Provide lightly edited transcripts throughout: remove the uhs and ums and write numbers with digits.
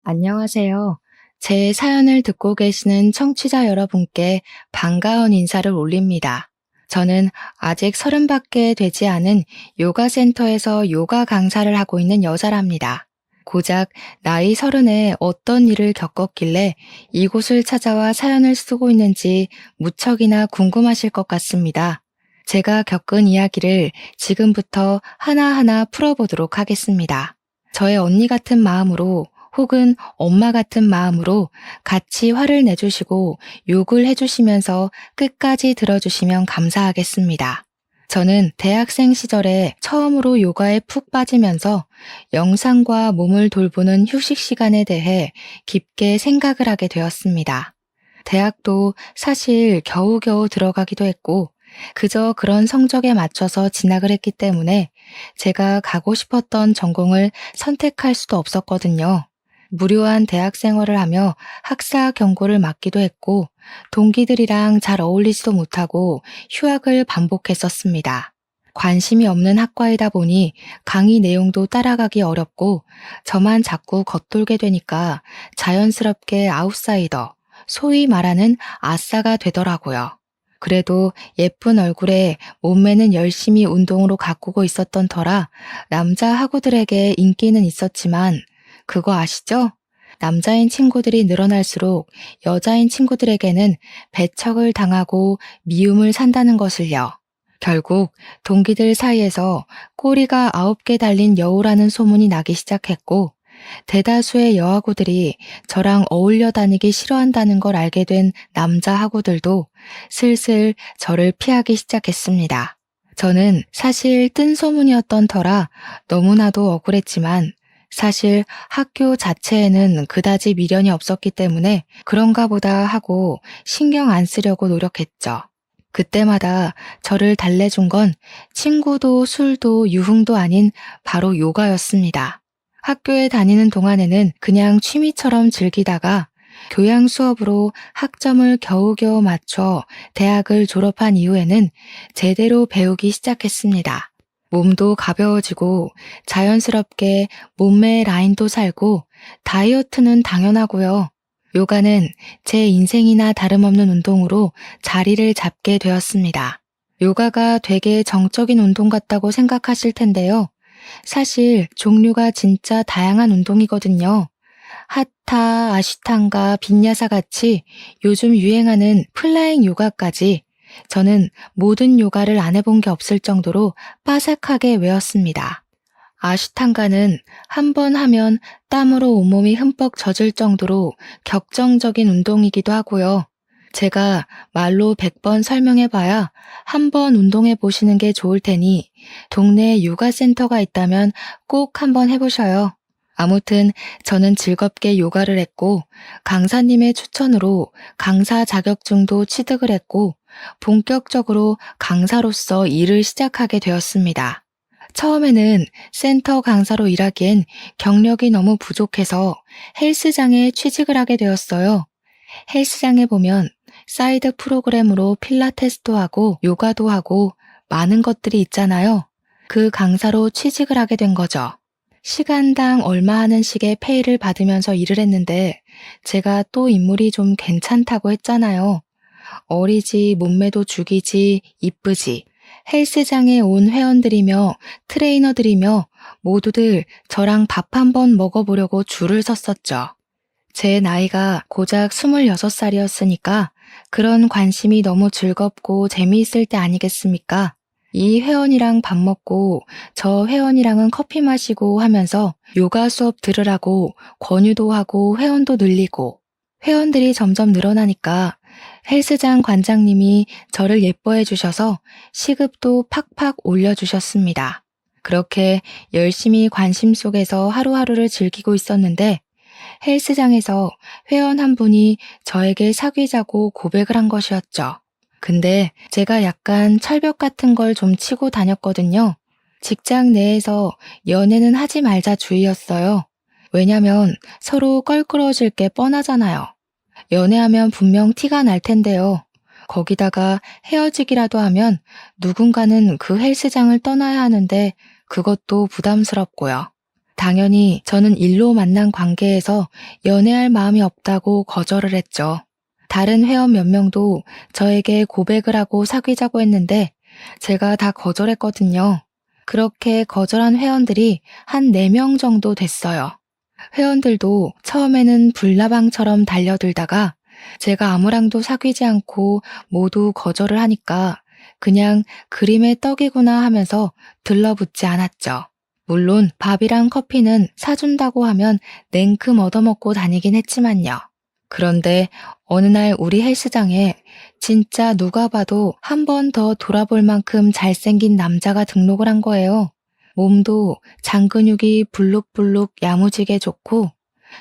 안녕하세요. 제 사연을 듣고 계시는 청취자 여러분께 반가운 인사를 올립니다. 저는 아직 30밖에 되지 않은 요가 센터에서 요가 강사를 하고 있는 여자랍니다. 고작 나이 30에 어떤 일을 겪었길래 이곳을 찾아와 사연을 쓰고 있는지 무척이나 궁금하실 것 같습니다. 제가 겪은 이야기를 지금부터 하나하나 풀어보도록 하겠습니다. 저의 언니 같은 마음으로 혹은 엄마 같은 마음으로 같이 화를 내주시고 욕을 해주시면서 끝까지 들어주시면 감사하겠습니다. 저는 대학생 시절에 처음으로 요가에 푹 빠지면서 영상과 몸을 돌보는 휴식 시간에 대해 깊게 생각을 하게 되었습니다. 대학도 사실 겨우겨우 들어가기도 했고 그저 그런 성적에 맞춰서 진학을 했기 때문에 제가 가고 싶었던 전공을 선택할 수도 없었거든요. 무료한 대학 생활을 하며 학사 경고를 맞기도 했고 동기들이랑 잘 어울리지도 못하고 휴학을 반복했었습니다. 관심이 없는 학과이다 보니 강의 내용도 따라가기 어렵고 저만 자꾸 겉돌게 되니까 자연스럽게 아웃사이더, 소위 말하는 아싸가 되더라고요. 그래도 예쁜 얼굴에 몸매는 열심히 운동으로 가꾸고 있었던 터라 남자 학우들에게 인기는 있었지만 그거 아시죠? 남자인 친구들이 늘어날수록 여자인 친구들에게는 배척을 당하고 미움을 산다는 것을요. 결국 동기들 사이에서 꼬리가 9개 달린 여우라는 소문이 나기 시작했고 대다수의 여학우들이 저랑 어울려 다니기 싫어한다는 걸 알게 된 남자 학우들도 슬슬 저를 피하기 시작했습니다. 저는 사실 뜬 소문이었던 터라 너무나도 억울했지만 사실 학교 자체에는 그다지 미련이 없었기 때문에 그런가 보다 하고 신경 안 쓰려고 노력했죠. 그때마다 저를 달래준 건 친구도 술도 유흥도 아닌 바로 요가였습니다. 학교에 다니는 동안에는 그냥 취미처럼 즐기다가 교양 수업으로 학점을 겨우겨우 맞춰 대학을 졸업한 이후에는 제대로 배우기 시작했습니다. 몸도 가벼워지고 자연스럽게 몸매 라인도 살고 다이어트는 당연하고요. 요가는 제 인생이나 다름없는 운동으로 자리를 잡게 되었습니다. 요가가 되게 정적인 운동 같다고 생각하실 텐데요. 사실 종류가 진짜 다양한 운동이거든요. 하타, 아시탄가, 빈야사 같이 요즘 유행하는 플라잉 요가까지 저는 모든 요가를 안 해본 게 없을 정도로 빠삭하게 외웠습니다. 아시탄가는 한 번 하면 땀으로 온몸이 흠뻑 젖을 정도로 격정적인 운동이기도 하고요. 제가 말로 100번 설명해봐야 한 번 운동해 보시는 게 좋을 테니 동네에 요가 센터가 있다면 꼭 한번 해보셔요. 아무튼 저는 즐겁게 요가를 했고 강사님의 추천으로 강사 자격증도 취득을 했고 본격적으로 강사로서 일을 시작하게 되었습니다. 처음에는 센터 강사로 일하기엔 경력이 너무 부족해서 헬스장에 취직을 하게 되었어요. 헬스장에 보면 사이드 프로그램으로 필라테스도 하고 요가도 하고 많은 것들이 있잖아요. 그 강사로 취직을 하게 된 거죠. 시간당 얼마 하는 식의 페이를 받으면서 일을 했는데 제가 또 인물이 좀 괜찮다고 했잖아요. 어리지, 몸매도 죽이지, 이쁘지. 헬스장에 온 회원들이며 트레이너들이며 모두들 저랑 밥 한번 먹어보려고 줄을 섰었죠. 제 나이가 고작 26살이었으니까 그런 관심이 너무 즐겁고 재미있을 때 아니겠습니까? 이 회원이랑 밥 먹고 저 회원이랑은 커피 마시고 하면서 요가 수업 들으라고 권유도 하고 회원도 늘리고 회원들이 점점 늘어나니까 헬스장 관장님이 저를 예뻐해 주셔서 시급도 팍팍 올려주셨습니다. 그렇게 열심히 관심 속에서 하루하루를 즐기고 있었는데 헬스장에서 회원 한 분이 저에게 사귀자고 고백을 한 것이었죠. 근데 제가 약간 철벽 같은 걸 좀 치고 다녔거든요. 직장 내에서 연애는 하지 말자 주의였어요. 왜냐면 서로 껄끄러워질 게 뻔하잖아요. 연애하면 분명 티가 날 텐데요. 거기다가 헤어지기라도 하면 누군가는 그 헬스장을 떠나야 하는데 그것도 부담스럽고요. 당연히 저는 일로 만난 관계에서 연애할 마음이 없다고 거절을 했죠. 다른 회원 몇 명도 저에게 고백을 하고 사귀자고 했는데 제가 다 거절했거든요. 그렇게 거절한 회원들이 한 4명 정도 됐어요. 회원들도 처음에는 불나방처럼 달려들다가 제가 아무랑도 사귀지 않고 모두 거절을 하니까 그냥 그림의 떡이구나 하면서 들러붙지 않았죠. 물론 밥이랑 커피는 사준다고 하면 냉큼 얻어먹고 다니긴 했지만요. 그런데 어느 날 우리 헬스장에 진짜 누가 봐도 한 번 더 돌아볼 만큼 잘생긴 남자가 등록을 한 거예요. 몸도 장근육이 불룩불룩 야무지게 좋고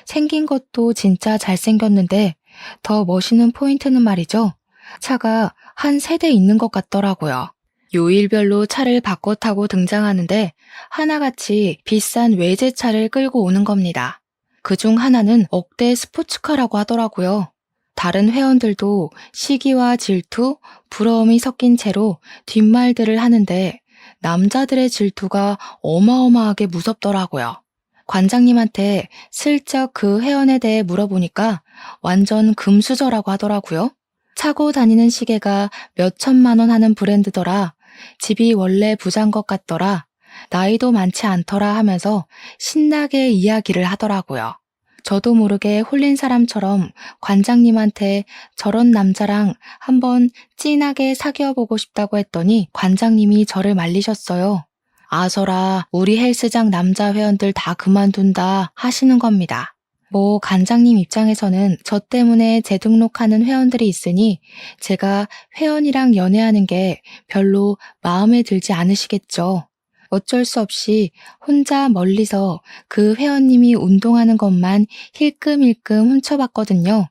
생긴 것도 진짜 잘생겼는데 더 멋있는 포인트는 말이죠. 차가 한 3대 있는 것 같더라고요. 요일별로 차를 바꿔 타고 등장하는데 하나같이 비싼 외제차를 끌고 오는 겁니다. 그중 하나는 억대 스포츠카라고 하더라고요. 다른 회원들도 시기와 질투, 부러움이 섞인 채로 뒷말들을 하는데 남자들의 질투가 어마어마하게 무섭더라고요. 관장님한테 슬쩍 그 회원에 대해 물어보니까 완전 금수저라고 하더라고요. 차고 다니는 시계가 몇 천만 원 하는 브랜드더라. 집이 원래 부자인 것 같더라. 나이도 많지 않더라 하면서 신나게 이야기를 하더라고요. 저도 모르게 홀린 사람처럼 관장님한테 저런 남자랑 한번 진하게 사귀어보고 싶다고 했더니 관장님이 저를 말리셨어요. 아서라, 우리 헬스장 남자 회원들 다 그만둔다 하시는 겁니다. 뭐 관장님 입장에서는 저 때문에 재등록하는 회원들이 있으니 제가 회원이랑 연애하는 게 별로 마음에 들지 않으시겠죠. 어쩔 수 없이 혼자 멀리서 그 회원님이 운동하는 것만 힐끔힐끔 훔쳐봤거든요.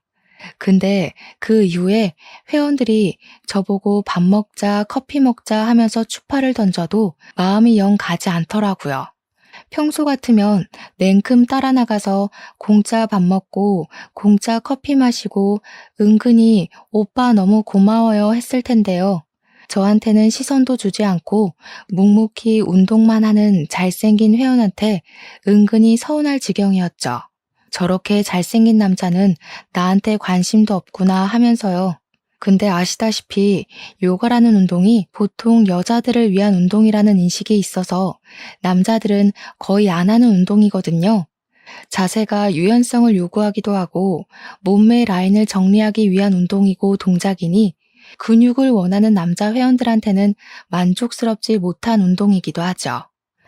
근데 그 이후에 회원들이 저보고 밥 먹자, 커피 먹자 하면서 추파를 던져도 마음이 영 가지 않더라고요. 평소 같으면 냉큼 따라 나가서 공짜 밥 먹고 공짜 커피 마시고 은근히 오빠 너무 고마워요 했을 텐데요. 저한테는 시선도 주지 않고 묵묵히 운동만 하는 잘생긴 회원한테 은근히 서운할 지경이었죠. 저렇게 잘생긴 남자는 나한테 관심도 없구나 하면서요. 근데 아시다시피 요가라는 운동이 보통 여자들을 위한 운동이라는 인식이 있어서 남자들은 거의 안 하는 운동이거든요. 자세가 유연성을 요구하기도 하고 몸매 라인을 정리하기 위한 운동이고 동작이니 근육을 원하는 남자 회원들한테는 만족스럽지 못한 운동이기도 하죠.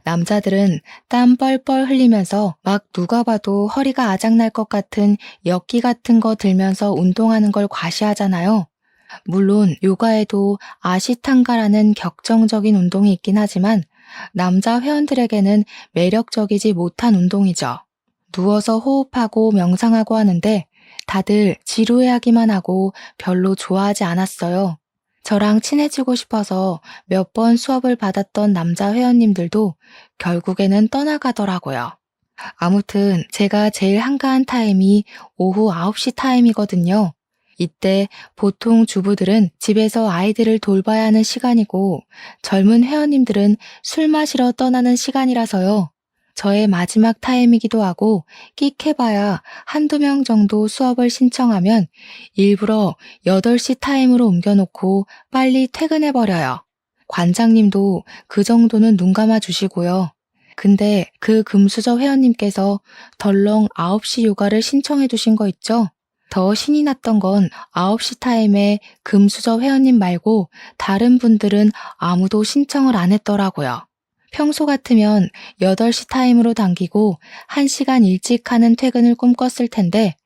남자들은 땀 뻘뻘 흘리면서 막 누가 봐도 허리가 아작날 것 같은 역기 같은 거 들면서 운동하는 걸 과시하잖아요. 물론 요가에도 아시탄가라는 격정적인 운동이 있긴 하지만 남자 회원들에게는 매력적이지 못한 운동이죠. 누워서 호흡하고 명상하고 하는데 다들 지루해하기만 하고 별로 좋아하지 않았어요. 저랑 친해지고 싶어서 몇 번 수업을 받았던 남자 회원님들도 결국에는 떠나가더라고요. 아무튼 제가 제일 한가한 타임이 오후 9시 타임이거든요. 이때 보통 주부들은 집에서 아이들을 돌봐야 하는 시간이고 젊은 회원님들은 술 마시러 떠나는 시간이라서요. 저의 마지막 타임이기도 하고 끽해봐야 한두 명 정도 수업을 신청하면 일부러 8시 타임으로 옮겨놓고 빨리 퇴근해버려요. 관장님도 그 정도는 눈 감아 주시고요. 근데 그 금수저 회원님께서 덜렁 9시 요가를 신청해 두신 거 있죠? 더 신이 났던 건 9시 타임에 금수저 회원님 말고 다른 분들은 아무도 신청을 안 했더라고요. 평소 같으면 8시 타임으로 당기고 1시간 일찍 하는 퇴근을 꿈꿨을 텐데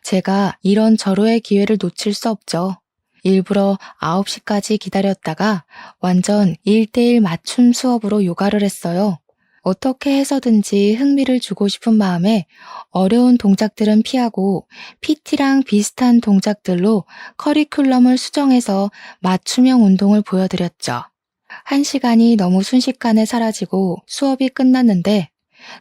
제가 이런 절호의 기회를 놓칠 수 없죠. 일부러 9시까지 기다렸다가 완전 1대1 맞춤 수업으로 요가를 했어요. 어떻게 해서든지 흥미를 주고 싶은 마음에 어려운 동작들은 피하고 PT랑 비슷한 동작들로 커리큘럼을 수정해서 맞춤형 운동을 보여드렸죠. 1시간이 너무 순식간에 사라지고 수업이 끝났는데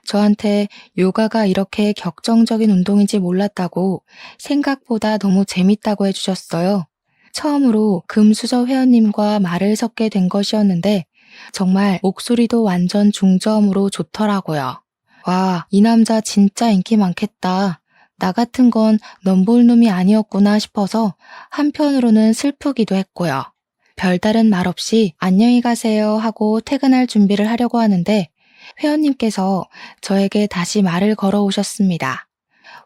저한테 요가가 이렇게 격정적인 운동인지 몰랐다고 생각보다 너무 재밌다고 해주셨어요. 처음으로 금수저 회원님과 말을 섞게 된 것이었는데 정말 목소리도 완전 중저음으로 좋더라고요. 와, 이 남자 진짜 인기 많겠다. 나 같은 건 넘볼 놈이 아니었구나 싶어서 한편으로는 슬프기도 했고요. 별다른 말 없이 안녕히 가세요 하고 퇴근할 준비를 하려고 하는데 회원님께서 저에게 다시 말을 걸어오셨습니다.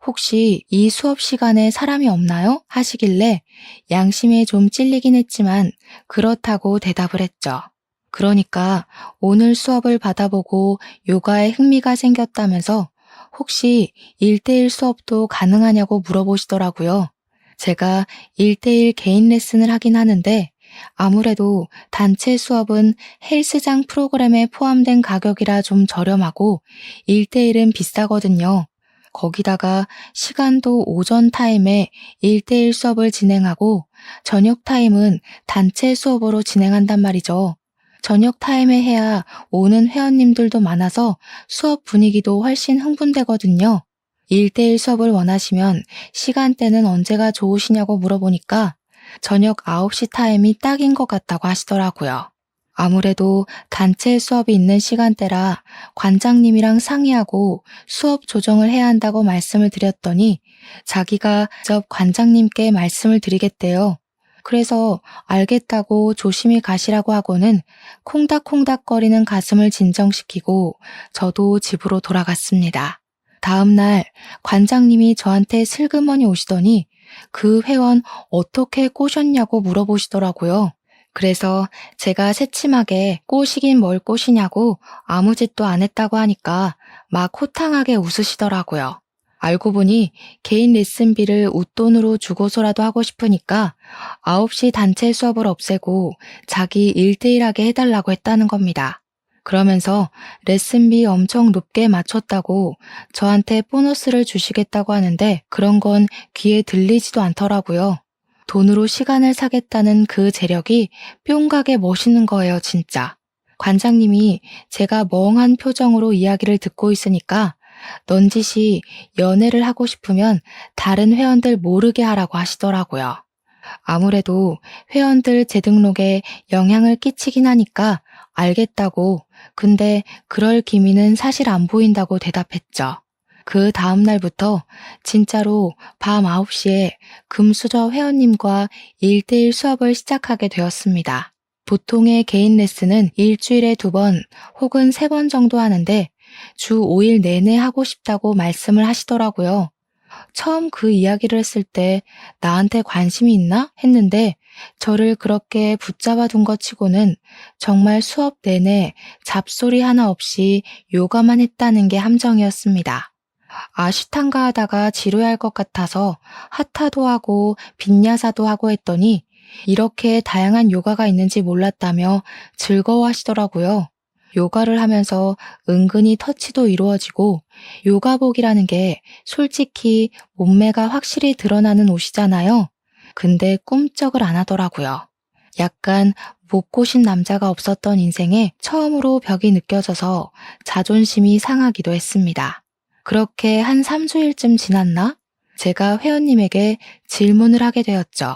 혹시 이 수업 시간에 사람이 없나요? 하시길래 양심에 좀 찔리긴 했지만 그렇다고 대답을 했죠. 그러니까 오늘 수업을 받아보고 요가에 흥미가 생겼다면서 혹시 1대1 수업도 가능하냐고 물어보시더라고요. 제가 1대1 개인 레슨을 하긴 하는데 아무래도 단체 수업은 헬스장 프로그램에 포함된 가격이라 좀 저렴하고 1대1은 비싸거든요. 거기다가 시간도 오전 타임에 1대1 수업을 진행하고 저녁 타임은 단체 수업으로 진행한단 말이죠. 저녁 타임에 해야 오는 회원님들도 많아서 수업 분위기도 훨씬 흥분되거든요. 1대1 수업을 원하시면 시간대는 언제가 좋으시냐고 물어보니까 저녁 9시 타임이 딱인 것 같다고 하시더라고요. 아무래도 단체 수업이 있는 시간대라 관장님이랑 상의하고 수업 조정을 해야 한다고 말씀을 드렸더니 자기가 직접 관장님께 말씀을 드리겠대요. 그래서 알겠다고 조심히 가시라고 하고는 콩닥콩닥거리는 가슴을 진정시키고 저도 집으로 돌아갔습니다. 다음 날 관장님이 저한테 슬그머니 오시더니 그 회원 어떻게 꼬셨냐고 물어보시더라고요. 그래서 제가 새침하게 꼬시긴 뭘 꼬시냐고 아무 짓도 안 했다고 하니까 막 호탕하게 웃으시더라고요. 알고 보니 개인 레슨비를 웃돈으로 주고서라도 하고 싶으니까 9시 단체 수업을 없애고 자기 1대1 하게 해달라고 했다는 겁니다. 그러면서 레슨비 엄청 높게 맞췄다고 저한테 보너스를 주시겠다고 하는데 그런 건 귀에 들리지도 않더라고요. 돈으로 시간을 사겠다는 그 재력이 뿅 가게 멋있는 거예요, 진짜. 관장님이 제가 멍한 표정으로 이야기를 듣고 있으니까 넌지시 연애를 하고 싶으면 다른 회원들 모르게 하라고 하시더라고요. 아무래도 회원들 재등록에 영향을 끼치긴 하니까 알겠다고, 근데 그럴 기미는 사실 안 보인다고 대답했죠. 그 다음 날부터 진짜로 밤 9시에 금수저 회원님과 1대1 수업을 시작하게 되었습니다. 보통의 개인 레슨은 일주일에 2번 혹은 3번 정도 하는데 주 5일 내내 하고 싶다고 말씀을 하시더라고요. 처음 그 이야기를 했을 때 나한테 관심이 있나 했는데 저를 그렇게 붙잡아 둔 것 치고는 정말 수업 내내 잡소리 하나 없이 요가만 했다는 게 함정이었습니다. 아시탄가 하다가 지루할 것 같아서 하타도 하고 빈야사도 하고 했더니 이렇게 다양한 요가가 있는지 몰랐다며 즐거워하시더라고요. 요가를 하면서 은근히 터치도 이루어지고 요가복이라는 게 솔직히 몸매가 확실히 드러나는 옷이잖아요. 근데 꿈쩍을 안 하더라고요. 약간 못 꼬신 남자가 없었던 인생에 처음으로 벽이 느껴져서 자존심이 상하기도 했습니다. 그렇게 한 3주일쯤 지났나? 제가 회원님에게 질문을 하게 되었죠.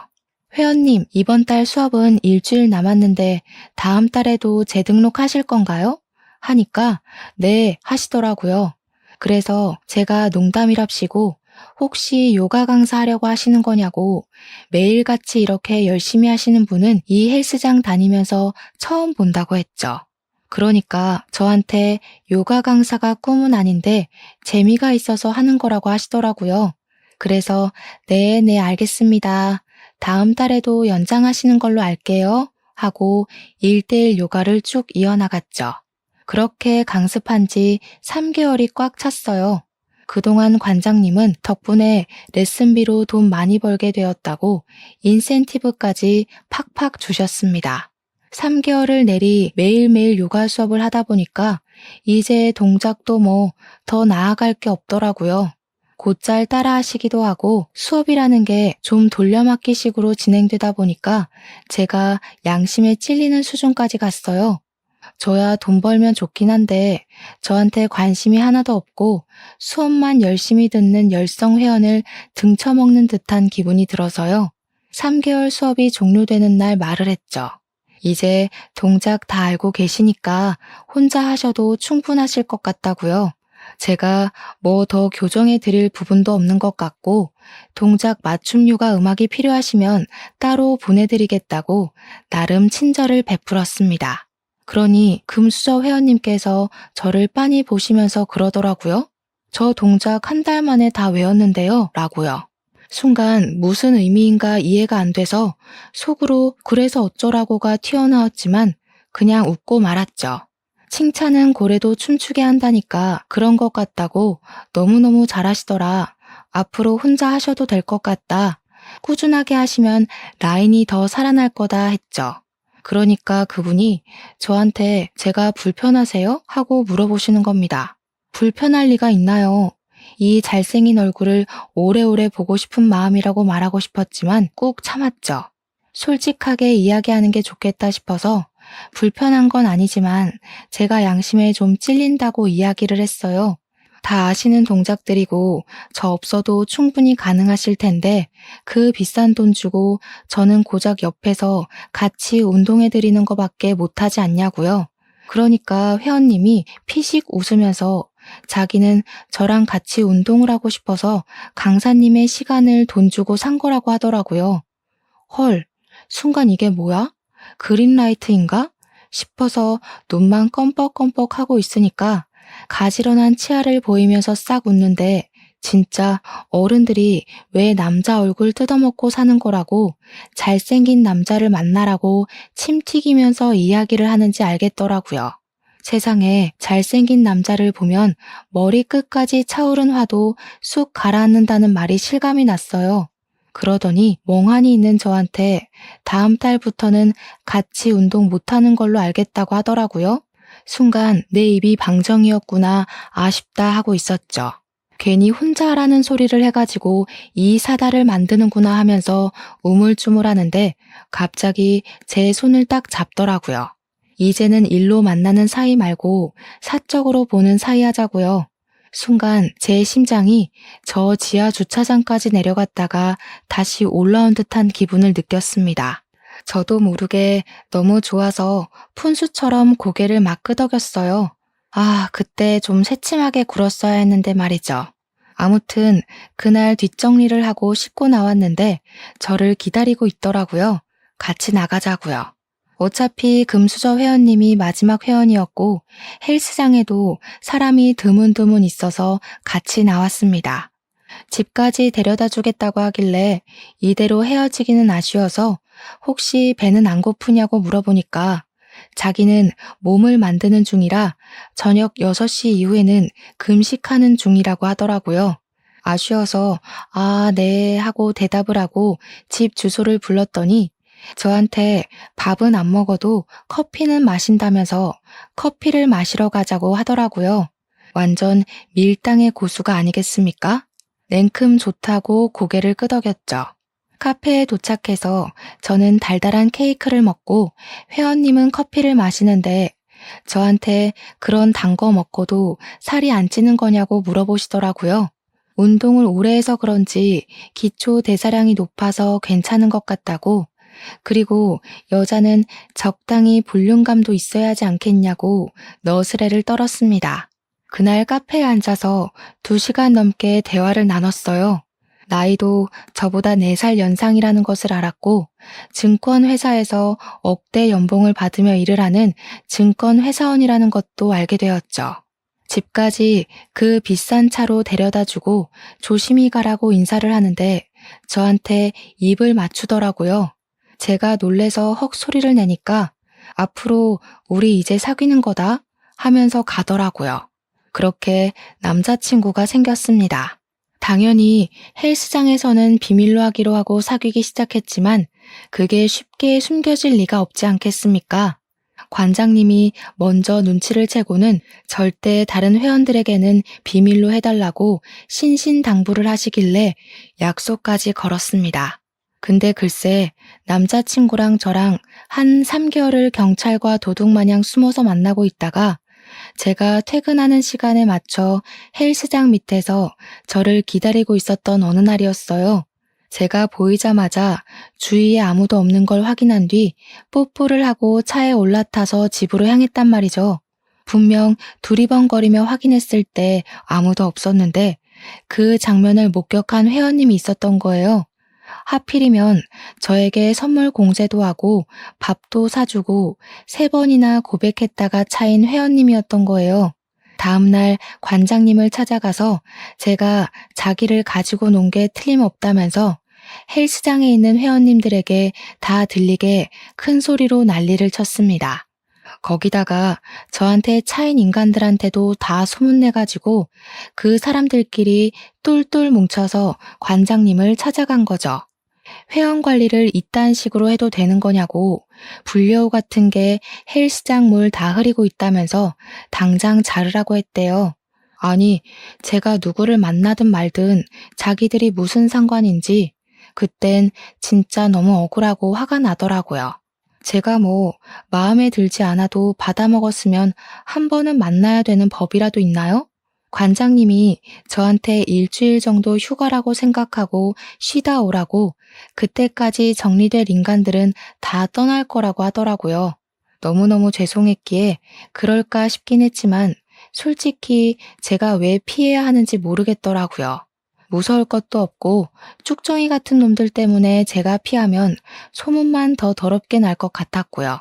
회원님, 이번 달 수업은 일주일 남았는데 다음 달에도 재등록하실 건가요? 하니까 네 하시더라고요. 그래서 제가 농담이랍시고 혹시 요가 강사 하려고 하시는 거냐고 매일같이 이렇게 열심히 하시는 분은 이 헬스장 다니면서 처음 본다고 했죠. 그러니까 저한테 요가 강사가 꿈은 아닌데 재미가 있어서 하는 거라고 하시더라고요. 그래서 네, 알겠습니다. 다음 달에도 연장하시는 걸로 알게요. 하고 1대1 요가를 쭉 이어나갔죠. 그렇게 강습한 지 3개월이 꽉 찼어요. 그동안 관장님은 덕분에 레슨비로 돈 많이 벌게 되었다고 인센티브까지 팍팍 주셨습니다. 3개월을 내리 매일매일 요가 수업을 하다 보니까 이제 동작도 뭐 더 나아갈 게 없더라고요. 곧잘 따라 하시기도 하고 수업이라는 게 좀 돌려막기식으로 진행되다 보니까 제가 양심에 찔리는 수준까지 갔어요. 저야 돈 벌면 좋긴 한데 저한테 관심이 하나도 없고 수업만 열심히 듣는 열성 회원을 등쳐먹는 듯한 기분이 들어서요. 3개월 수업이 종료되는 날 말을 했죠. 이제 동작 다 알고 계시니까 혼자 하셔도 충분하실 것 같다고요. 제가 뭐 더 교정해 드릴 부분도 없는 것 같고 동작 맞춤 요가 음악이 필요하시면 따로 보내드리겠다고 나름 친절을 베풀었습니다. 그러니 금수저 회원님께서 저를 빤히 보시면서 그러더라고요. 저 동작 한 달 만에 다 외웠는데요. 라고요. 순간 무슨 의미인가 이해가 안 돼서 속으로 그래서 어쩌라고가 튀어나왔지만 그냥 웃고 말았죠. 칭찬은 고래도 춤추게 한다니까 그런 것 같다고 너무너무 잘하시더라. 앞으로 혼자 하셔도 될 것 같다. 꾸준하게 하시면 라인이 더 살아날 거다 했죠. 그러니까 그분이 저한테 제가 불편하세요? 하고 물어보시는 겁니다. 불편할 리가 있나요? 이 잘생긴 얼굴을 오래오래 보고 싶은 마음이라고 말하고 싶었지만 꾹 참았죠. 솔직하게 이야기하는 게 좋겠다 싶어서 불편한 건 아니지만 제가 양심에 좀 찔린다고 이야기를 했어요. 다 아시는 동작들이고 저 없어도 충분히 가능하실 텐데 그 비싼 돈 주고 저는 고작 옆에서 같이 운동해 드리는 거밖에 못하지 않냐고요. 그러니까 회원님이 피식 웃으면서 자기는 저랑 같이 운동을 하고 싶어서 강사님의 시간을 돈 주고 산 거라고 하더라고요. 헐, 순간 이게 뭐야? 그린라이트인가? 싶어서 눈만 껌뻑껌뻑 하고 있으니까 가지런한 치아를 보이면서 싹 웃는데 진짜 어른들이 왜 남자 얼굴 뜯어먹고 사는 거라고 잘생긴 남자를 만나라고 침 튀기면서 이야기를 하는지 알겠더라고요. 세상에 잘생긴 남자를 보면 머리 끝까지 차오른 화도 쑥 가라앉는다는 말이 실감이 났어요. 그러더니 멍하니 있는 저한테 다음 달부터는 같이 운동 못하는 걸로 알겠다고 하더라고요. 순간 내 입이 방정이었구나 아쉽다 하고 있었죠. 괜히 혼자 하라는 소리를 해가지고 이 사달을 만드는구나 하면서 우물쭈물하는데 갑자기 제 손을 딱 잡더라고요. 이제는 일로 만나는 사이 말고 사적으로 보는 사이 하자고요. 순간 제 심장이 저 지하 주차장까지 내려갔다가 다시 올라온 듯한 기분을 느꼈습니다. 저도 모르게 너무 좋아서 푼수처럼 고개를 막 끄덕였어요. 아, 그때 좀 새침하게 굴었어야 했는데 말이죠. 아무튼 그날 뒷정리를 하고 씻고 나왔는데 저를 기다리고 있더라고요. 같이 나가자고요. 어차피 금수저 회원님이 마지막 회원이었고 헬스장에도 사람이 드문드문 있어서 같이 나왔습니다. 집까지 데려다 주겠다고 하길래 이대로 헤어지기는 아쉬워서 혹시 배는 안 고프냐고 물어보니까 자기는 몸을 만드는 중이라 저녁 6시 이후에는 금식하는 중이라고 하더라고요. 아쉬워서 아, 네 하고 대답을 하고 집 주소를 불렀더니 저한테 밥은 안 먹어도 커피는 마신다면서 커피를 마시러 가자고 하더라고요. 완전 밀당의 고수가 아니겠습니까? 냉큼 좋다고 고개를 끄덕였죠. 카페에 도착해서 저는 달달한 케이크를 먹고 회원님은 커피를 마시는데 저한테 그런 단 거 먹고도 살이 안 찌는 거냐고 물어보시더라고요. 운동을 오래 해서 그런지 기초 대사량이 높아서 괜찮은 것 같다고 그리고 여자는 적당히 볼륨감도 있어야 하지 않겠냐고 너스레를 떨었습니다. 그날 카페에 앉아서 2시간 넘게 대화를 나눴어요. 나이도 저보다 4살 연상이라는 것을 알았고 증권회사에서 억대 연봉을 받으며 일을 하는 증권회사원이라는 것도 알게 되었죠. 집까지 그 비싼 차로 데려다주고 조심히 가라고 인사를 하는데 저한테 입을 맞추더라고요. 제가 놀래서 헉 소리를 내니까 앞으로 우리 이제 사귀는 거다 하면서 가더라고요. 그렇게 남자친구가 생겼습니다. 당연히 헬스장에서는 비밀로 하기로 하고 사귀기 시작했지만 그게 쉽게 숨겨질 리가 없지 않겠습니까? 관장님이 먼저 눈치를 채고는 절대 다른 회원들에게는 비밀로 해달라고 신신당부를 하시길래 약속까지 걸었습니다. 근데 글쎄 남자친구랑 저랑 한 3개월을 경찰과 도둑마냥 숨어서 만나고 있다가 제가 퇴근하는 시간에 맞춰 헬스장 밑에서 저를 기다리고 있었던 어느 날이었어요. 제가 보이자마자 주위에 아무도 없는 걸 확인한 뒤 뽀뽀를 하고 차에 올라타서 집으로 향했단 말이죠. 분명 두리번거리며 확인했을 때 아무도 없었는데 그 장면을 목격한 회원님이 있었던 거예요. 하필이면 저에게 선물 공제도 하고 밥도 사주고 3번이나 고백했다가 차인 회원님이었던 거예요. 다음날 관장님을 찾아가서 제가 자기를 가지고 논 게 틀림없다면서 헬스장에 있는 회원님들에게 다 들리게 큰 소리로 난리를 쳤습니다. 거기다가 저한테 차인 인간들한테도 다 소문내가지고 그 사람들끼리 똘똘 뭉쳐서 관장님을 찾아간 거죠. 회원 관리를 이딴 식으로 해도 되는 거냐고, 불려우 같은 게 헬스장 물 다 흐리고 있다면서 당장 자르라고 했대요. 아니, 제가 누구를 만나든 말든 자기들이 무슨 상관인지 그땐 진짜 너무 억울하고 화가 나더라고요. 제가 뭐 마음에 들지 않아도 받아먹었으면 한 번은 만나야 되는 법이라도 있나요? 관장님이 저한테 일주일 정도 휴가라고 생각하고 쉬다 오라고, 그때까지 정리될 인간들은 다 떠날 거라고 하더라고요. 너무너무 죄송했기에 그럴까 싶긴 했지만 솔직히 제가 왜 피해야 하는지 모르겠더라고요. 무서울 것도 없고 쭉정이 같은 놈들 때문에 제가 피하면 소문만 더 더럽게 날 것 같았고요.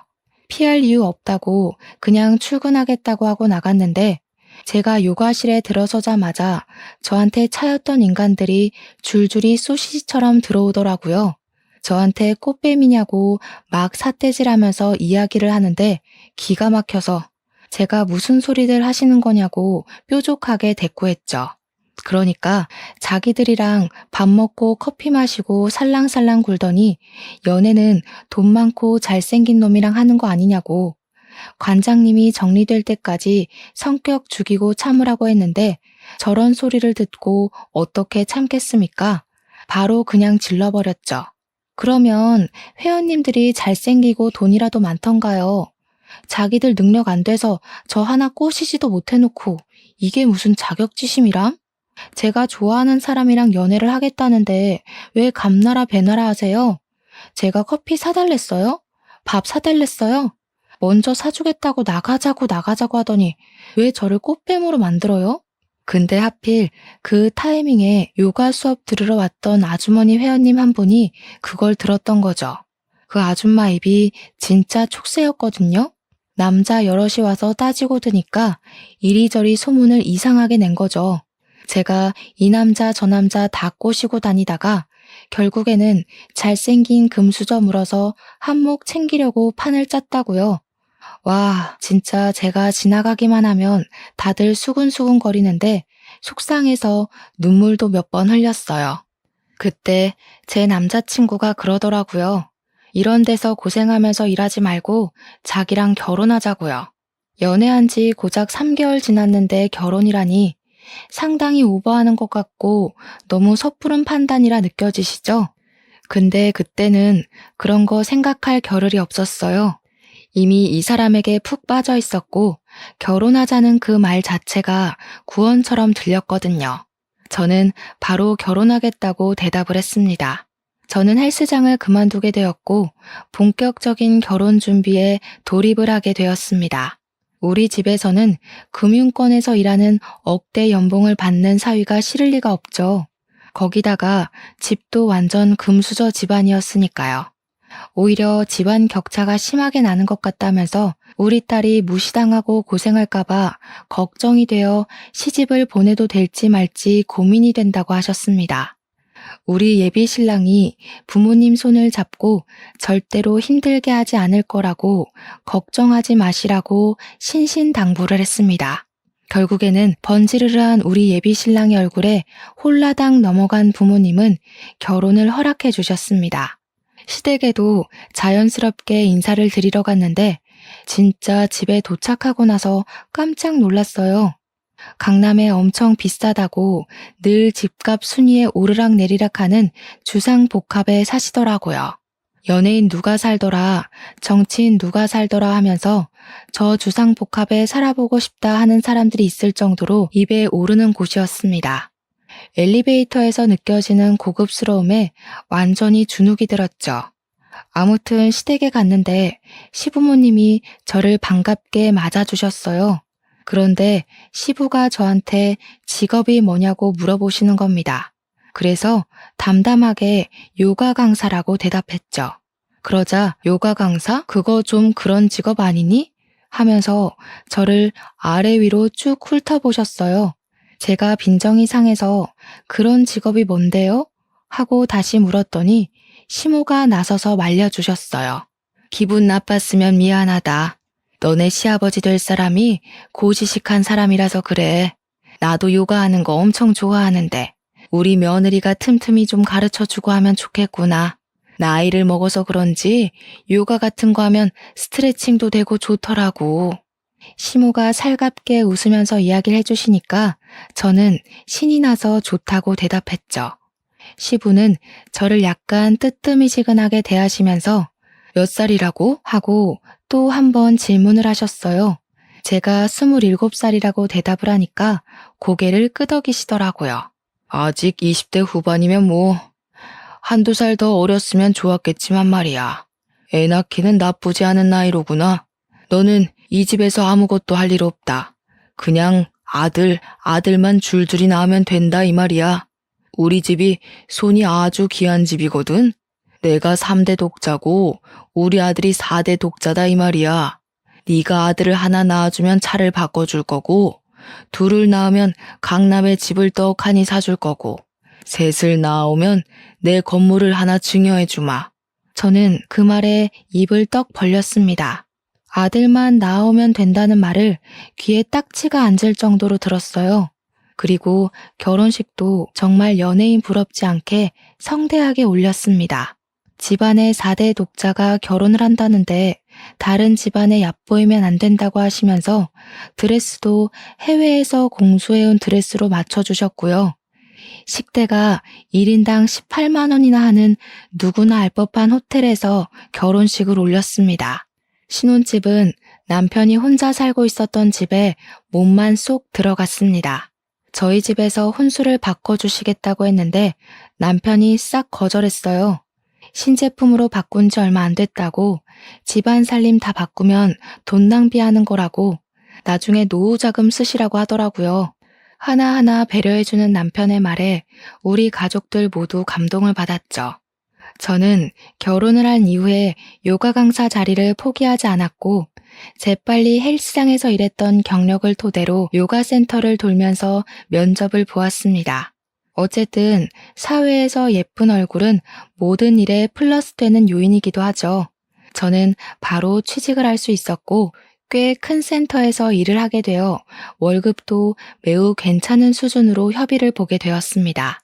피할 이유 없다고 그냥 출근하겠다고 하고 나갔는데 제가 요가실에 들어서자마자 저한테 차였던 인간들이 줄줄이 소시지처럼 들어오더라고요. 저한테 꽃뱀이냐고 막 삿대질하면서 이야기를 하는데 기가 막혀서 제가 무슨 소리들 하시는 거냐고 뾰족하게 대꾸했죠. 그러니까 자기들이랑 밥 먹고 커피 마시고 살랑살랑 굴더니 연애는 돈 많고 잘생긴 놈이랑 하는 거 아니냐고, 관장님이 정리될 때까지 성격 죽이고 참으라고 했는데 저런 소리를 듣고 어떻게 참겠습니까? 바로 그냥 질러버렸죠. 그러면 회원님들이 잘생기고 돈이라도 많던가요? 자기들 능력 안 돼서 저 하나 꼬시지도 못해놓고 이게 무슨 자격지심이람? 제가 좋아하는 사람이랑 연애를 하겠다는데 왜 감나라 배나라 하세요? 제가 커피 사달랬어요? 밥 사달랬어요? 먼저 사주겠다고 나가자고 하더니 왜 저를 꽃뱀으로 만들어요? 근데 하필 그 타이밍에 요가 수업 들으러 왔던 아주머니 회원님 한 분이 그걸 들었던 거죠. 그 아줌마 입이 진짜 촉새였거든요. 남자 여럿이 와서 따지고 드니까 이리저리 소문을 이상하게 낸 거죠. 제가 이 남자 저 남자 다 꼬시고 다니다가 결국에는 잘생긴 금수저 물어서 한몫 챙기려고 판을 짰다고요. 와, 진짜 제가 지나가기만 하면 다들 수근수근 거리는데 속상해서 눈물도 몇 번 흘렸어요. 그때 제 남자친구가 그러더라고요. 이런 데서 고생하면서 일하지 말고 자기랑 결혼하자고요. 연애한 지 고작 3개월 지났는데 결혼이라니 상당히 오버하는 것 같고 너무 섣부른 판단이라 느껴지시죠? 근데 그때는 그런 거 생각할 겨를이 없었어요. 이미 이 사람에게 푹 빠져 있었고 결혼하자는 그 말 자체가 구원처럼 들렸거든요. 저는 바로 결혼하겠다고 대답을 했습니다. 저는 헬스장을 그만두게 되었고 본격적인 결혼 준비에 돌입을 하게 되었습니다. 우리 집에서는 금융권에서 일하는 억대 연봉을 받는 사위가 싫을 리가 없죠. 거기다가 집도 완전 금수저 집안이었으니까요. 오히려 집안 격차가 심하게 나는 것 같다면서 우리 딸이 무시당하고 고생할까봐 걱정이 되어 시집을 보내도 될지 말지 고민이 된다고 하셨습니다. 우리 예비 신랑이 부모님 손을 잡고 절대로 힘들게 하지 않을 거라고 걱정하지 마시라고 신신당부를 했습니다. 결국에는 번지르르한 우리 예비 신랑의 얼굴에 홀라당 넘어간 부모님은 결혼을 허락해 주셨습니다. 시댁에도 자연스럽게 인사를 드리러 갔는데 진짜 집에 도착하고 나서 깜짝 놀랐어요. 강남에 엄청 비싸다고 늘 집값 순위에 오르락내리락하는 주상복합에 사시더라고요. 연예인 누가 살더라, 정치인 누가 살더라 하면서 저 주상복합에 살아보고 싶다 하는 사람들이 있을 정도로 입에 오르는 곳이었습니다. 엘리베이터에서 느껴지는 고급스러움에 완전히 주눅이 들었죠. 아무튼 시댁에 갔는데 시부모님이 저를 반갑게 맞아주셨어요. 그런데 시부가 저한테 직업이 뭐냐고 물어보시는 겁니다. 그래서 담담하게 요가 강사라고 대답했죠. 그러자 요가 강사? 그거 좀 그런 직업 아니니? 하면서 저를 아래 위로 쭉 훑어보셨어요. 제가 빈정이 상해서 그런 직업이 뭔데요? 하고 다시 물었더니 시모가 나서서 말려주셨어요. 기분 나빴으면 미안하다. 너네 시아버지 될 사람이 고지식한 사람이라서 그래. 나도 요가하는 거 엄청 좋아하는데 우리 며느리가 틈틈이 좀 가르쳐주고 하면 좋겠구나. 나이를 먹어서 그런지 요가 같은 거 하면 스트레칭도 되고 좋더라고. 시모가 살갑게 웃으면서 이야기를 해주시니까 저는 신이 나서 좋다고 대답했죠. 시부는 저를 약간 뜨뜨미지근하게 대하시면서 몇 살이라고? 하고 또 한 번 질문을 하셨어요. 제가 27살이라고 대답을 하니까 고개를 끄덕이시더라고요. 아직 20대 후반이면 뭐 한두 살 더 어렸으면 좋았겠지만 말이야. 애 낳기는 나쁘지 않은 나이로구나. 너는 이 집에서 아무것도 할 일 없다. 그냥 아들만 줄줄이 낳으면 된다 이 말이야. 우리 집이 손이 아주 귀한 집이거든. 내가 3대 독자고 우리 아들이 4대 독자다 이 말이야. 네가 아들을 하나 낳아주면 차를 바꿔줄 거고 둘을 낳으면 강남에 집을 떡하니 사줄 거고 셋을 낳아오면 내 건물을 하나 증여해주마. 저는 그 말에 입을 떡 벌렸습니다. 아들만 낳아오면 된다는 말을 귀에 딱지가 앉을 정도로 들었어요. 그리고 결혼식도 정말 연예인 부럽지 않게 성대하게 올렸습니다. 집안의 4대 독자가 결혼을 한다는데 다른 집안에 얕보이면 안 된다고 하시면서 드레스도 해외에서 공수해온 드레스로 맞춰주셨고요. 식대가 1인당 18만 원이나 하는 누구나 알 법한 호텔에서 결혼식을 올렸습니다. 신혼집은 남편이 혼자 살고 있었던 집에 몸만 쏙 들어갔습니다. 저희 집에서 혼수를 바꿔주시겠다고 했는데 남편이 싹 거절했어요. 신제품으로 바꾼 지 얼마 안 됐다고 집안 살림 다 바꾸면 돈 낭비하는 거라고 나중에 노후자금 쓰시라고 하더라고요. 하나하나 배려해주는 남편의 말에 우리 가족들 모두 감동을 받았죠. 저는 결혼을 한 이후에 요가 강사 자리를 포기하지 않았고 재빨리 헬스장에서 일했던 경력을 토대로 요가 센터를 돌면서 면접을 보았습니다. 어쨌든 사회에서 예쁜 얼굴은 모든 일에 플러스 되는 요인이기도 하죠. 저는 바로 취직을 할 수 있었고 꽤 큰 센터에서 일을 하게 되어 월급도 매우 괜찮은 수준으로 협의를 보게 되었습니다.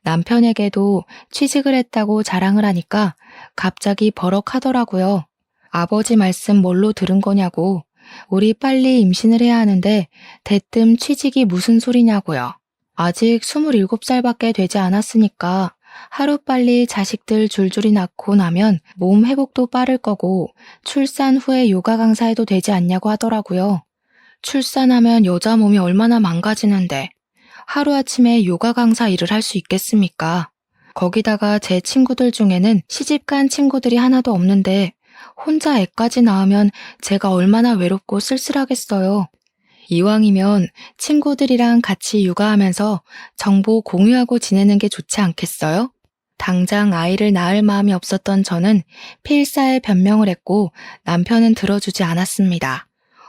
남편에게도 취직을 했다고 자랑을 하니까 갑자기 버럭하더라고요. 아버지 말씀 뭘로 들은 거냐고. 우리 빨리 임신을 해야 하는데 대뜸 취직이 무슨 소리냐고요. 아직 27살밖에 되지 않았으니까 하루빨리 자식들 줄줄이 낳고 나면 몸 회복도 빠를 거고 출산 후에 요가 강사해도 되지 않냐고 하더라고요. 출산하면 여자 몸이 얼마나 망가지는데 하루아침에 요가 강사 일을 할 수 있겠습니까? 거기다가 제 친구들 중에는 시집간 친구들이 하나도 없는데 혼자 애까지 낳으면 제가 얼마나 외롭고 쓸쓸하겠어요. 이왕이면 친구들이랑 같이 육아하면서 정보 공유하고 지내는 게 좋지 않겠어요? 당장 아이를 낳을 마음이 없었던 저는 필사에 변명을 했고 남편은 들어주지 않았습니다.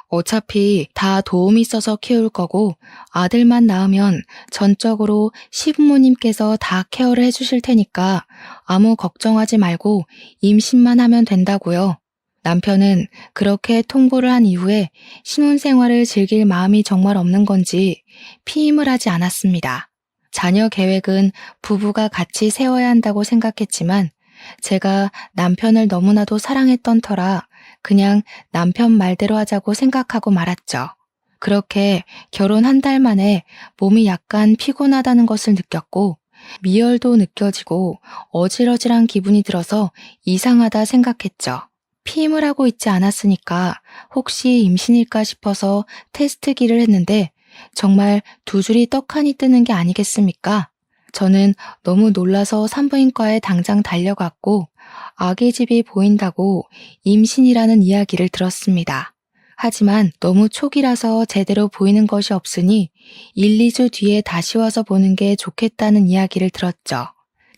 어차피 다 도움이 있어서 키울 거고 아들만 낳으면 전적으로 시부모님께서 다 케어를 해주실 테니까 아무 걱정하지 말고 임신만 하면 된다고요. 남편은 그렇게 통보를 한 이후에 신혼생활을 즐길 마음이 정말 없는 건지 피임을 하지 않았습니다. 자녀 계획은 부부가 같이 세워야 한다고 생각했지만 제가 남편을 너무나도 사랑했던 터라 그냥 남편 말대로 하자고 생각하고 말았죠. 그렇게 결혼 한 달 만에 몸이 약간 피곤하다는 것을 느꼈고 미열도 느껴지고 어질어질한 기분이 들어서 이상하다 생각했죠. 피임을 하고 있지 않았으니까 혹시 임신일까 싶어서 테스트기를 했는데 정말 두 줄이 떡하니 뜨는 게 아니겠습니까? 저는 너무 놀라서 산부인과에 당장 달려갔고 아기 집이 보인다고 임신이라는 이야기를 들었습니다. 하지만 너무 초기라서 제대로 보이는 것이 없으니 1, 2주 뒤에 다시 와서 보는 게 좋겠다는 이야기를 들었죠.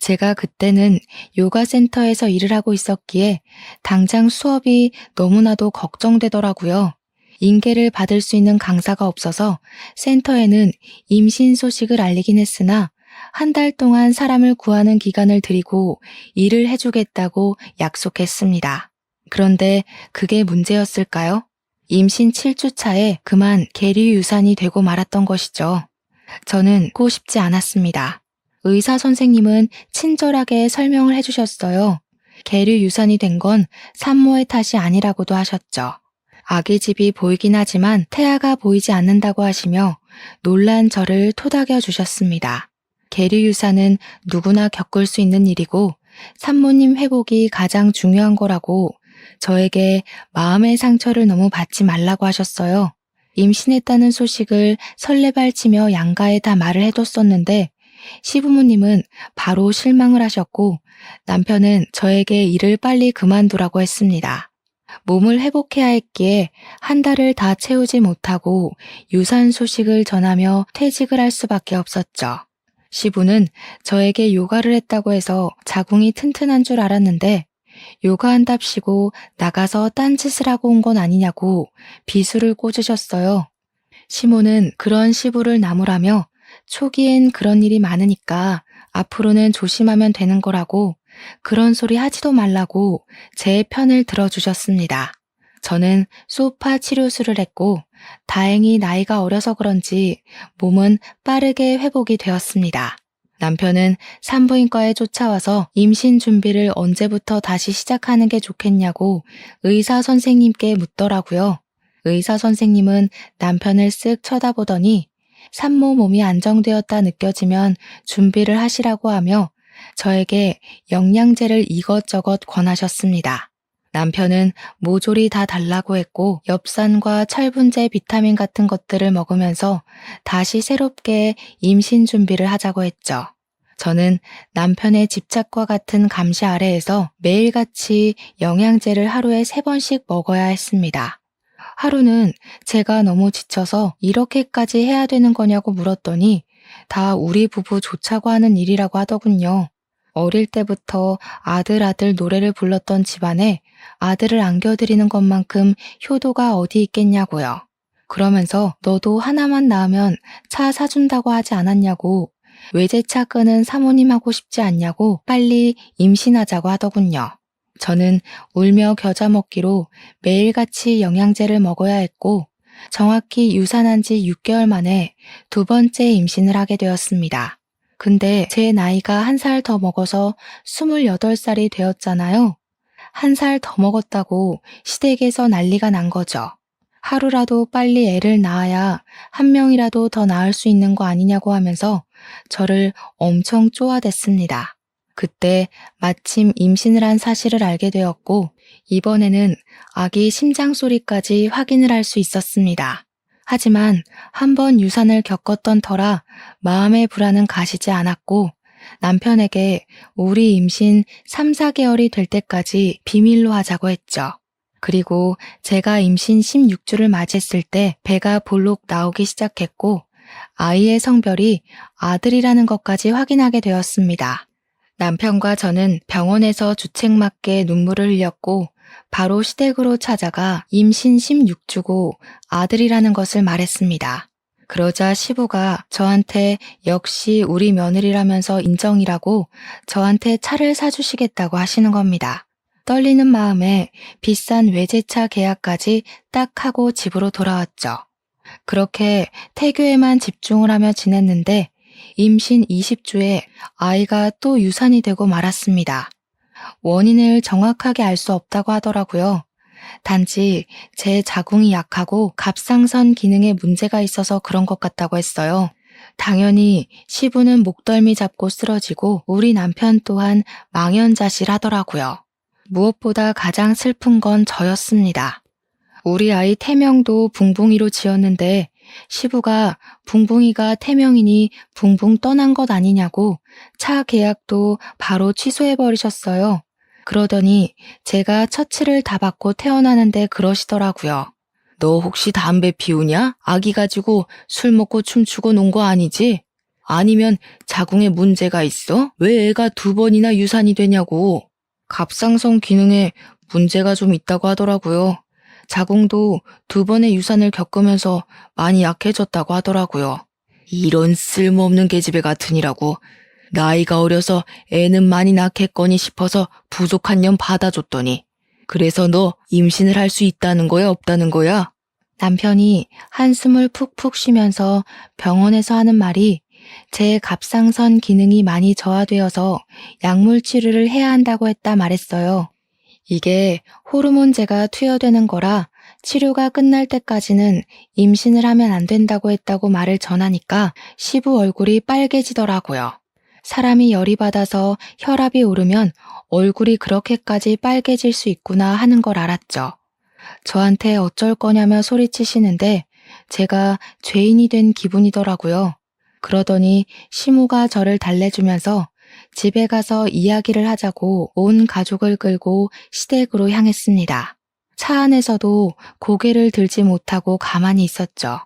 제가 그때는 요가 센터에서 일을 하고 있었기에 당장 수업이 너무나도 걱정되더라고요. 인계를 받을 수 있는 강사가 없어서 센터에는 임신 소식을 알리긴 했으나 한 달 동안 사람을 구하는 기간을 드리고 일을 해주겠다고 약속했습니다. 그런데 그게 문제였을까요? 임신 7주 차에 그만 계류 유산이 되고 말았던 것이죠. 저는 고 싶지 않았습니다. 의사 선생님은 친절하게 설명을 해주셨어요. 계류 유산이 된 건 산모의 탓이 아니라고도 하셨죠. 아기 집이 보이긴 하지만 태아가 보이지 않는다고 하시며 놀란 저를 토닥여 주셨습니다. 계류 유산은 누구나 겪을 수 있는 일이고 산모님 회복이 가장 중요한 거라고 저에게 마음의 상처를 너무 받지 말라고 하셨어요. 임신했다는 소식을 설레발치며 양가에 다 말을 해뒀었는데 시부모님은 바로 실망을 하셨고 남편은 저에게 일을 빨리 그만두라고 했습니다. 몸을 회복해야 했기에 한 달을 다 채우지 못하고 유산 소식을 전하며 퇴직을 할 수밖에 없었죠. 시부는 저에게 요가를 했다고 해서 자궁이 튼튼한 줄 알았는데 요가한답시고 나가서 딴짓을 하고 온 건 아니냐고 비수를 꽂으셨어요. 시모는 그런 시부를 나무라며 초기엔 그런 일이 많으니까 앞으로는 조심하면 되는 거라고 그런 소리 하지도 말라고 제 편을 들어주셨습니다. 저는 소파 치료술을 했고 다행히 나이가 어려서 그런지 몸은 빠르게 회복이 되었습니다. 남편은 산부인과에 쫓아와서 임신 준비를 언제부터 다시 시작하는 게 좋겠냐고 의사 선생님께 묻더라고요. 의사 선생님은 남편을 쓱 쳐다보더니 산모 몸이 안정되었다 느껴지면 준비를 하시라고 하며 저에게 영양제를 이것저것 권하셨습니다. 남편은 모조리 다 달라고 했고 엽산과 철분제 비타민 같은 것들을 먹으면서 다시 새롭게 임신 준비를 하자고 했죠. 저는 남편의 집착과 같은 감시 아래에서 매일같이 영양제를 하루에 3번씩 먹어야 했습니다. 하루는 제가 너무 지쳐서 이렇게까지 해야 되는 거냐고 물었더니 다 우리 부부 좋자고 하는 일이라고 하더군요. 어릴 때부터 아들 노래를 불렀던 집안에 아들을 안겨드리는 것만큼 효도가 어디 있겠냐고요. 그러면서 너도 하나만 낳으면 차 사준다고 하지 않았냐고 외제차 끄는 사모님 하고 싶지 않냐고 빨리 임신하자고 하더군요. 저는 울며 겨자 먹기로 매일같이 영양제를 먹어야 했고 정확히 유산한 지 6개월 만에 2번째 임신을 하게 되었습니다. 근데 제 나이가 1살 더 먹어서 28살이 되었잖아요. 1살 더 먹었다고 시댁에서 난리가 난 거죠. 하루라도 빨리 애를 낳아야 1명이라도 더 낳을 수 있는 거 아니냐고 하면서 저를 엄청 쪼아댔습니다. 그때 마침 임신을 한 사실을 알게 되었고 이번에는 아기 심장 소리까지 확인을 할 수 있었습니다. 하지만 한번 유산을 겪었던 터라 마음의 불안은 가시지 않았고 남편에게 우리 임신 3, 4개월이 될 때까지 비밀로 하자고 했죠. 그리고 제가 임신 16주를 맞이했을 때 배가 볼록 나오기 시작했고 아이의 성별이 아들이라는 것까지 확인하게 되었습니다. 남편과 저는 병원에서 주책맞게 눈물을 흘렸고 바로 시댁으로 찾아가 임신 16주고 아들이라는 것을 말했습니다. 그러자 시부가 저한테 역시 우리 며느리라면서 인정이라고 저한테 차를 사주시겠다고 하시는 겁니다. 떨리는 마음에 비싼 외제차 계약까지 딱 하고 집으로 돌아왔죠. 그렇게 태교에만 집중을 하며 지냈는데 임신 20주에 아이가 또 유산이 되고 말았습니다. 원인을 정확하게 알 수 없다고 하더라고요. 단지 제 자궁이 약하고 갑상선 기능에 문제가 있어서 그런 것 같다고 했어요. 당연히 시부는 목덜미 잡고 쓰러지고 우리 남편 또한 망연자실하더라고요. 무엇보다 가장 슬픈 건 저였습니다. 우리 아이 태명도 붕붕이로 지었는데 시부가 붕붕이가 태명이니 붕붕 떠난 것 아니냐고 차 계약도 바로 취소해버리셨어요. 그러더니 제가 처치를 다 받고 태어나는데 그러시더라고요. 너 혹시 담배 피우냐? 아기 가지고 술 먹고 춤추고 논 거 아니지? 아니면 자궁에 문제가 있어? 왜 애가 2번이나 유산이 되냐고. 갑상선 기능에 문제가 좀 있다고 하더라고요. 자궁도 2번의 유산을 겪으면서 많이 약해졌다고 하더라고요. 이런 쓸모없는 계집애 같으니라고. 나이가 어려서 애는 많이 낳겠거니 싶어서 부족한 년 받아줬더니. 그래서 너 임신을 할 수 있다는 거야, 없다는 거야? 남편이 한숨을 푹푹 쉬면서 병원에서 하는 말이 제 갑상선 기능이 많이 저하되어서 약물 치료를 해야 한다고 했다 말했어요. 이게 호르몬제가 투여되는 거라 치료가 끝날 때까지는 임신을 하면 안 된다고 했다고 말을 전하니까 시부 얼굴이 빨개지더라고요. 사람이 열이 받아서 혈압이 오르면 얼굴이 그렇게까지 빨개질 수 있구나 하는 걸 알았죠. 저한테 어쩔 거냐며 소리치시는데 제가 죄인이 된 기분이더라고요. 그러더니 시모가 저를 달래주면서 집에 가서 이야기를 하자고 온 가족을 끌고 시댁으로 향했습니다. 차 안에서도 고개를 들지 못하고 가만히 있었죠.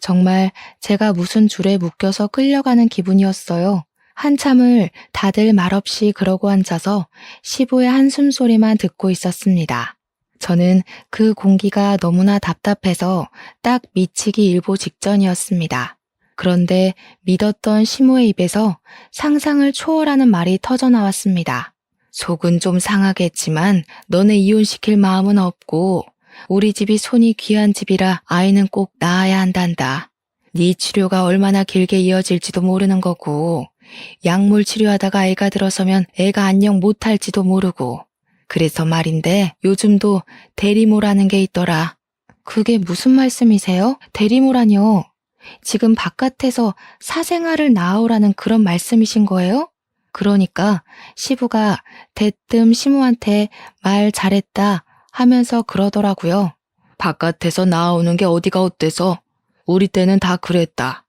정말 제가 무슨 줄에 묶여서 끌려가는 기분이었어요. 한참을 다들 말없이 그러고 앉아서 시부의 한숨 소리만 듣고 있었습니다. 저는 그 공기가 너무나 답답해서 딱 미치기 일보 직전이었습니다. 그런데 믿었던 시모의 입에서 상상을 초월하는 말이 터져나왔습니다. 속은 좀 상하겠지만 너네 이혼시킬 마음은 없고 우리 집이 손이 귀한 집이라 아이는 꼭 낳아야 한단다. 네 치료가 얼마나 길게 이어질지도 모르는 거고 약물 치료하다가 애가 들어서면 애가 안녕 못할지도 모르고 그래서 말인데 요즘도 대리모라는 게 있더라. 그게 무슨 말씀이세요? 대리모라뇨? 지금 바깥에서 사생아를 낳아오라는 그런 말씀이신 거예요? 그러니까 시부가 대뜸 시모한테 말 잘했다 하면서 그러더라고요. 바깥에서 나오는 게 어디가 어때서? 우리 때는 다 그랬다.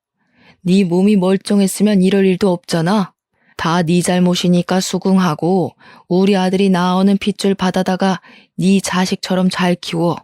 네 몸이 멀쩡했으면 이럴 일도 없잖아. 다 네 잘못이니까 수긍하고 우리 아들이 낳아오는 핏줄 받아다가 네 자식처럼 잘 키워.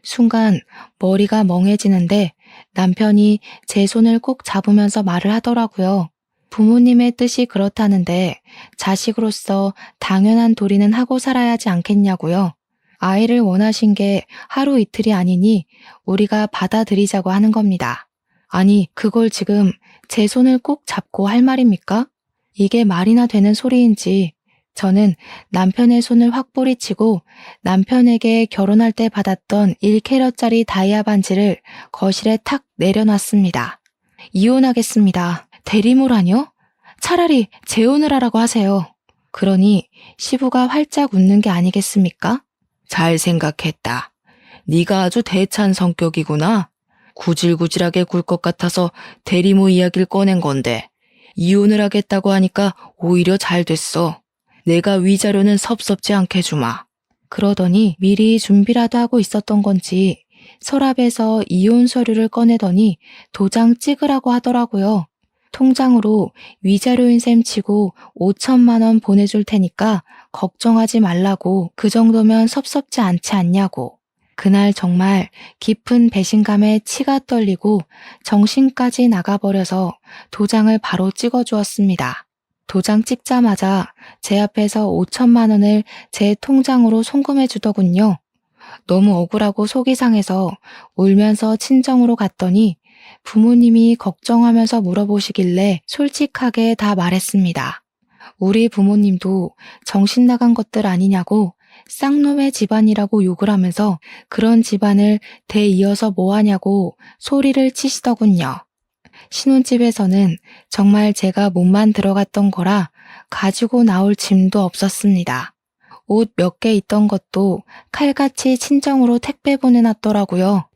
순간 머리가 멍해지는데 남편이 제 손을 꼭 잡으면서 말을 하더라고요. 부모님의 뜻이 그렇다는데 자식으로서 당연한 도리는 하고 살아야 하지 않겠냐고요. 아이를 원하신 게 하루 이틀이 아니니 우리가 받아들이자고 하는 겁니다. 아니, 그걸 지금 제 손을 꼭 잡고 할 말입니까? 이게 말이나 되는 소리인지 저는 남편의 손을 확 뿌리치고 남편에게 결혼할 때 받았던 1캐럿짜리 다이아 반지를 거실에 탁 내려놨습니다. 이혼하겠습니다. 대리모라뇨? 차라리 재혼을 하라고 하세요. 그러니 시부가 활짝 웃는 게 아니겠습니까? 잘 생각했다. 네가 아주 대찬 성격이구나. 구질구질하게 굴 것 같아서 대리모 이야기를 꺼낸 건데 이혼을 하겠다고 하니까 오히려 잘 됐어. 내가 위자료는 섭섭지 않게 주마. 그러더니 미리 준비라도 하고 있었던 건지 서랍에서 이혼 서류를 꺼내더니 도장 찍으라고 하더라고요. 통장으로 위자료인 셈 치고 5천만 원 보내줄 테니까 걱정하지 말라고 그 정도면 섭섭지 않지 않냐고. 그날 정말 깊은 배신감에 치가 떨리고 정신까지 나가버려서 도장을 바로 찍어주었습니다. 도장 찍자마자 제 앞에서 5천만 원을 제 통장으로 송금해 주더군요. 너무 억울하고 속이 상해서 울면서 친정으로 갔더니 부모님이 걱정하면서 물어보시길래 솔직하게 다 말했습니다. 우리 부모님도 정신 나간 것들 아니냐고 쌍놈의 집안이라고 욕을 하면서 그런 집안을 대이어서 뭐하냐고 소리를 치시더군요. 신혼집에서는 정말 제가 몸만 들어갔던 거라 가지고 나올 짐도 없었습니다. 옷 몇 개 있던 것도 칼같이 친정으로 택배 보내놨더라고요.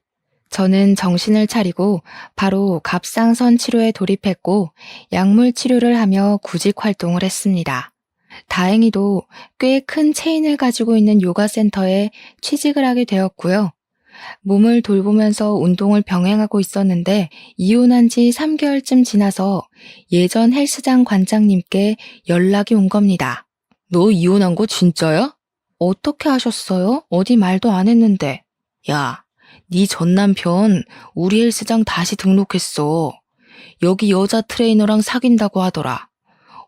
저는 정신을 차리고 바로 갑상선 치료에 돌입했고 약물 치료를 하며 구직 활동을 했습니다. 다행히도 꽤 큰 체인을 가지고 있는 요가 센터에 취직을 하게 되었고요. 몸을 돌보면서 운동을 병행하고 있었는데 이혼한 지 3개월쯤 지나서 예전 헬스장 관장님께 연락이 온 겁니다. 너 이혼한 거 진짜야? 어떻게 하셨어요? 어디 말도 안 했는데. 야, 네 전 남편 우리 헬스장 다시 등록했어. 여기 여자 트레이너랑 사귄다고 하더라.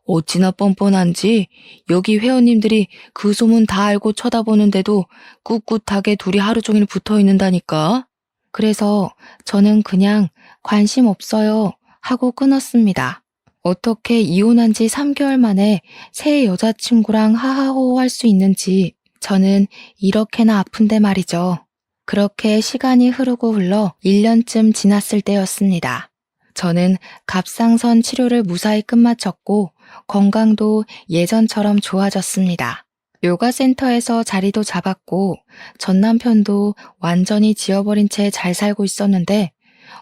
어찌나 뻔뻔한지 여기 회원님들이 그 소문 다 알고 쳐다보는데도 꿋꿋하게 둘이 하루 종일 붙어 있는다니까. 그래서 저는 그냥 관심 없어요 하고 끊었습니다. 어떻게 이혼한 지 3개월 만에 새 여자친구랑 하하호호 할 수 있는지 저는 이렇게나 아픈데 말이죠. 그렇게 시간이 흐르고 흘러 1년쯤 지났을 때였습니다. 저는 갑상선 치료를 무사히 끝마쳤고 건강도 예전처럼 좋아졌습니다. 요가 센터에서 자리도 잡았고 전 남편도 완전히 지워버린 채 잘 살고 있었는데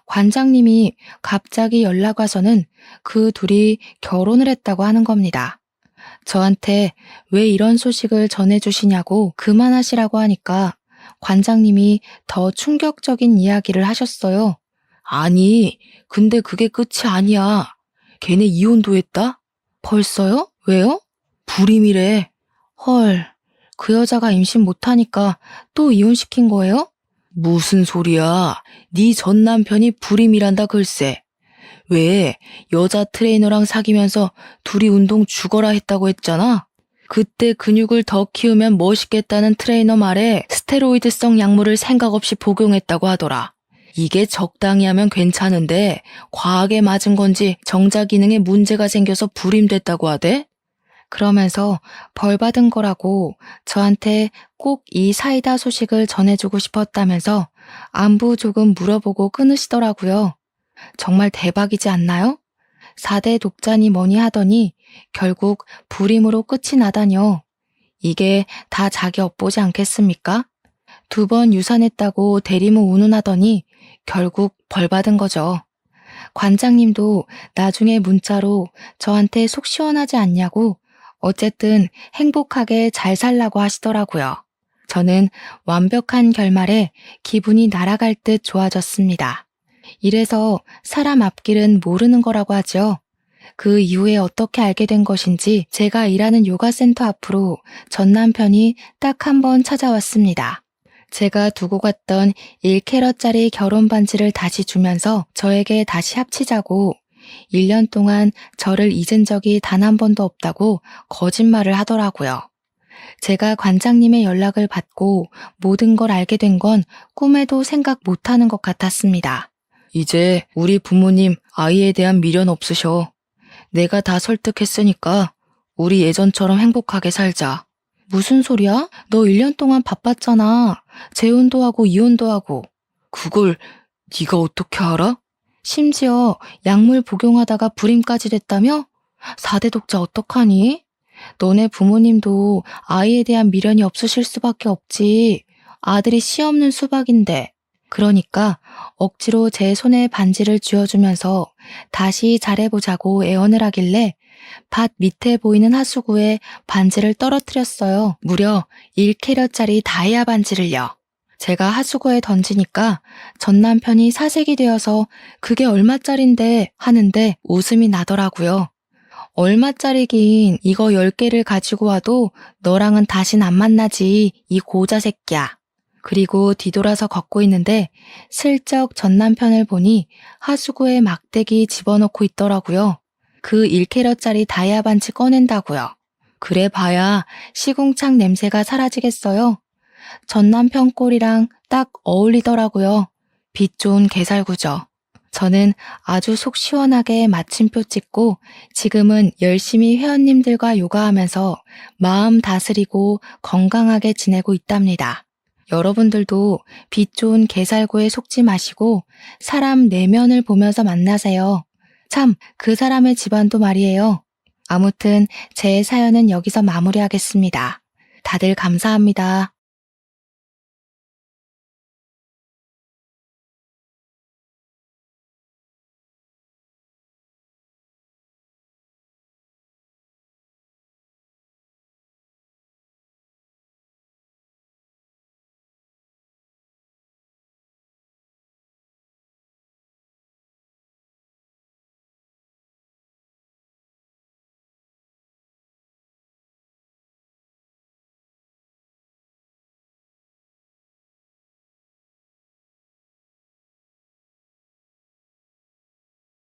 관장님이 갑자기 연락 와서는 그 둘이 결혼을 했다고 하는 겁니다. 저한테 왜 이런 소식을 전해주시냐고 그만하시라고 하니까 관장님이 더 충격적인 이야기를 하셨어요. 아니, 근데 그게 끝이 아니야. 걔네 이혼도 했다? 벌써요? 왜요? 불임이래. 헐, 그 여자가 임신 못하니까 또 이혼시킨 거예요? 무슨 소리야. 네 전 남편이 불임이란다 글쎄. 왜 여자 트레이너랑 사귀면서 둘이 운동 죽어라 했다고 했잖아. 그때 근육을 더 키우면 멋있겠다는 트레이너 말에 스테로이드성 약물을 생각 없이 복용했다고 하더라. 이게 적당히 하면 괜찮은데 과하게 맞은 건지 정자 기능에 문제가 생겨서 불임됐다고 하대? 그러면서 벌 받은 거라고 저한테 꼭 이 사이다 소식을 전해주고 싶었다면서 안부 조금 물어보고 끊으시더라고요. 정말 대박이지 않나요? 4대 독자니 뭐니 하더니 결국 불임으로 끝이 나다뇨. 이게 다 자기 업보지 않겠습니까? 2번 유산했다고 대리모 운운하더니 결국 벌 받은 거죠. 관장님도 나중에 문자로 저한테 속 시원하지 않냐고 어쨌든 행복하게 잘 살라고 하시더라고요. 저는 완벽한 결말에 기분이 날아갈 듯 좋아졌습니다. 이래서 사람 앞길은 모르는 거라고 하죠. 그 이후에 어떻게 알게 된 것인지 제가 일하는 요가센터 앞으로 전 남편이 딱 한 번 찾아왔습니다. 제가 두고 갔던 1캐럿짜리 결혼 반지를 다시 주면서 저에게 다시 합치자고 1년 동안 저를 잊은 적이 단 한 번도 없다고 거짓말을 하더라고요. 제가 관장님의 연락을 받고 모든 걸 알게 된 건 꿈에도 생각 못하는 것 같았습니다. 이제 우리 부모님 아이에 대한 미련 없으셔. 내가 다 설득했으니까 우리 예전처럼 행복하게 살자. 무슨 소리야? 너 1년 동안 바빴잖아. 재혼도 하고 이혼도 하고. 그걸 네가 어떻게 알아? 심지어 약물 복용하다가 불임까지 됐다며? 4대 독자 어떡하니? 너네 부모님도 아이에 대한 미련이 없으실 수밖에 없지. 아들이 씨 없는 수박인데. 그러니까 억지로 제 손에 반지를 쥐어주면서 다시 잘해보자고 애원을 하길래 밭 밑에 보이는 하수구에 반지를 떨어뜨렸어요. 무려 1캐럿짜리 다이아 반지를요. 제가 하수구에 던지니까 전 남편이 사색이 되어서 그게 얼마짜린데 하는데 웃음이 나더라고요. 얼마짜리긴 이거 10개를 가지고 와도 너랑은 다신 안 만나지 이 고자 새끼야. 그리고 뒤돌아서 걷고 있는데 슬쩍 전 남편을 보니 하수구에 막대기 집어넣고 있더라고요. 그 1캐럿짜리 다이아 반지 꺼낸다고요. 그래 봐야 시궁창 냄새가 사라지겠어요. 전 남편 꼴이랑 딱 어울리더라고요. 빛 좋은 개살구죠. 저는 아주 속 시원하게 마침표 찍고 지금은 열심히 회원님들과 요가하면서 마음 다스리고 건강하게 지내고 있답니다. 여러분들도 빛 좋은 개살구에 속지 마시고 사람 내면을 보면서 만나세요. 참, 그 사람의 집안도 말이에요. 아무튼 제 사연은 여기서 마무리하겠습니다. 다들 감사합니다.